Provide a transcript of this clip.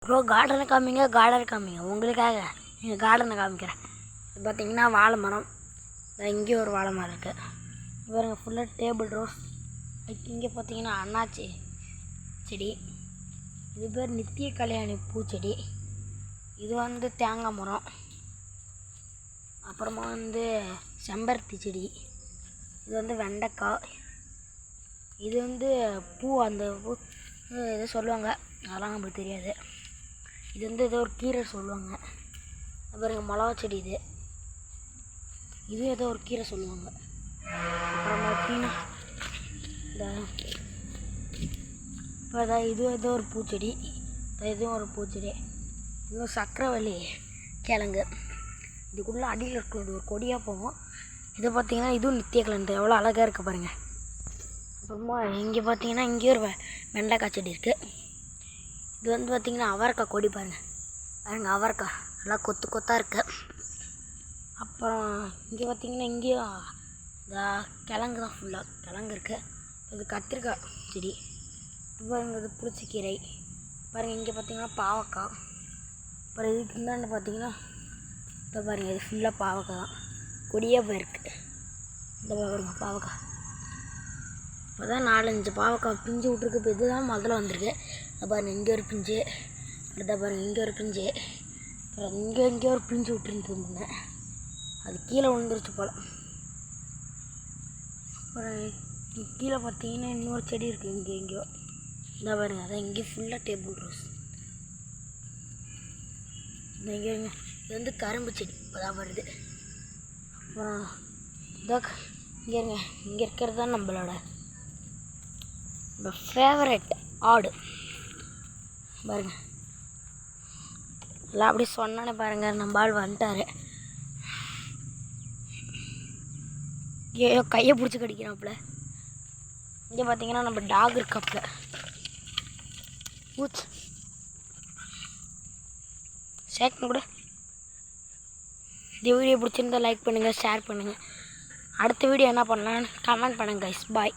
Bro கார்டனை காமிங்க உங்களுக்காக எங்கள் கார்டனை காமிக்கிறேன். இது பார்த்திங்கன்னா வாழை மரம், இங்கேயும் ஒரு வாழை மரம் இருக்குது. பாருங்கள் ஃபுல்லாக டேபிள் ரோஸ். இங்கே பார்த்தீங்கன்னா அண்ணாச்சி செடி, இது பேர் நித்திய கல்யாணி பூச்செடி. இது வந்து தேங்காய் மரம். அப்புறமா வந்து செம்பருத்தி செடி. இது வந்து வெண்டைக்காய். இது வந்து பூ, அந்த பூ எதோ சொல்லுவாங்க, அதெல்லாம் நம்மளுக்கு தெரியாது. இது வந்து ஏதோ ஒரு கீரை சொல்லுவாங்க. பாருங்க மிளகா செடி. இது ஏதோ ஒரு கீரை சொல்லுவாங்க. அப்புறம் பார்த்தீங்கன்னா இப்போ இது ஏதோ ஒரு பூச்செடி, இதுவும் ஒரு பூச்செடி. இதுவும் சக்கரவள்ளி கிழங்கு. இதுக்குள்ளே அடியில் இருக்கிறது ஒரு கொடியாக போகும். இதை பார்த்தீங்கன்னா இதுவும் நித்திய கிழங்கு. எவ்வளோ அழகாக இருக்குது பாருங்கள். அப்புறமா இங்கே பார்த்தீங்கன்னா இங்கே ஒரு வெண்டைக்காய் செடி இருக்குது. இது வந்து பார்த்திங்கன்னா அவரைக்காய் கொடி பாருங்கள் அவரைக்காய் நல்லா கொத்து கொத்தாக இருக்குது. அப்புறம் இங்கே பார்த்திங்கன்னா இங்கேயும் இந்த கிழங்கு தான், ஃபுல்லாக கிழங்கு இருக்குது. இது கத்திரிக்காய் செடி. இது பாருங்கள், இது புளிச்சக்கீரை பாருங்கள். இங்கே பார்த்திங்கன்னா பாவக்காய். அப்புறம் இதுக்கு இந்தாண்டு பார்த்திங்கன்னா இப்போ பாருங்கள், இது ஃபுல்லாக பாவக்காய் தான், கொடியாக போயிருக்கு. இந்த பாருங்க பாவக்காய். இப்போ தான் 4-5 பாவக்காய் பிஞ்சு விட்ருக்கு. இப்போ இதுதான் முதல்ல வந்திருக்கு. பாருங்கள் இங்கே ஒரு பிஞ்சு, அடுத்த பாருங்கள் இங்கே ஒரு பிஞ்சு, அப்புறம் இங்கே ஒரு பிஞ்சு விட்டுருந்துருந்தேன், அது கீழே விழுந்துருச்சு போல். அப்புறம் கீழே பார்த்தீங்கன்னா இன்னொரு செடி இருக்குது எங்கேயோ. இந்த பாருங்கள், அதான் இங்கே ஃபுல்லாக டேபிள் ரோஸ். இங்கே இது வந்து கரும்பு செடி இப்போ தான் வருது. அப்புறம் இதோ இங்கே இருக்கிறது தான் நம்மளோட ஃபேவரட் ஆடு பாருங்கள். எல்லாம் அப்படியே சொன்னானே பாருங்கள், நம்ம ஆள் வந்துட்டார். ஐயோ கையை பிடிச்சி கடிக்கிறாப்புல. இங்கே பார்த்தீங்கன்னா நம்ம டாக் இருக்காப்புல. ஊச் ஷேக் கூட. இந்த வீடியோ பிடிச்சிருந்தா லைக் பண்ணுங்கள், ஷேர் பண்ணுங்கள். அடுத்த வீடியோ என்ன பண்ணலான்னு கமெண்ட் பண்ணுங்கள் கைஸ். பாய்.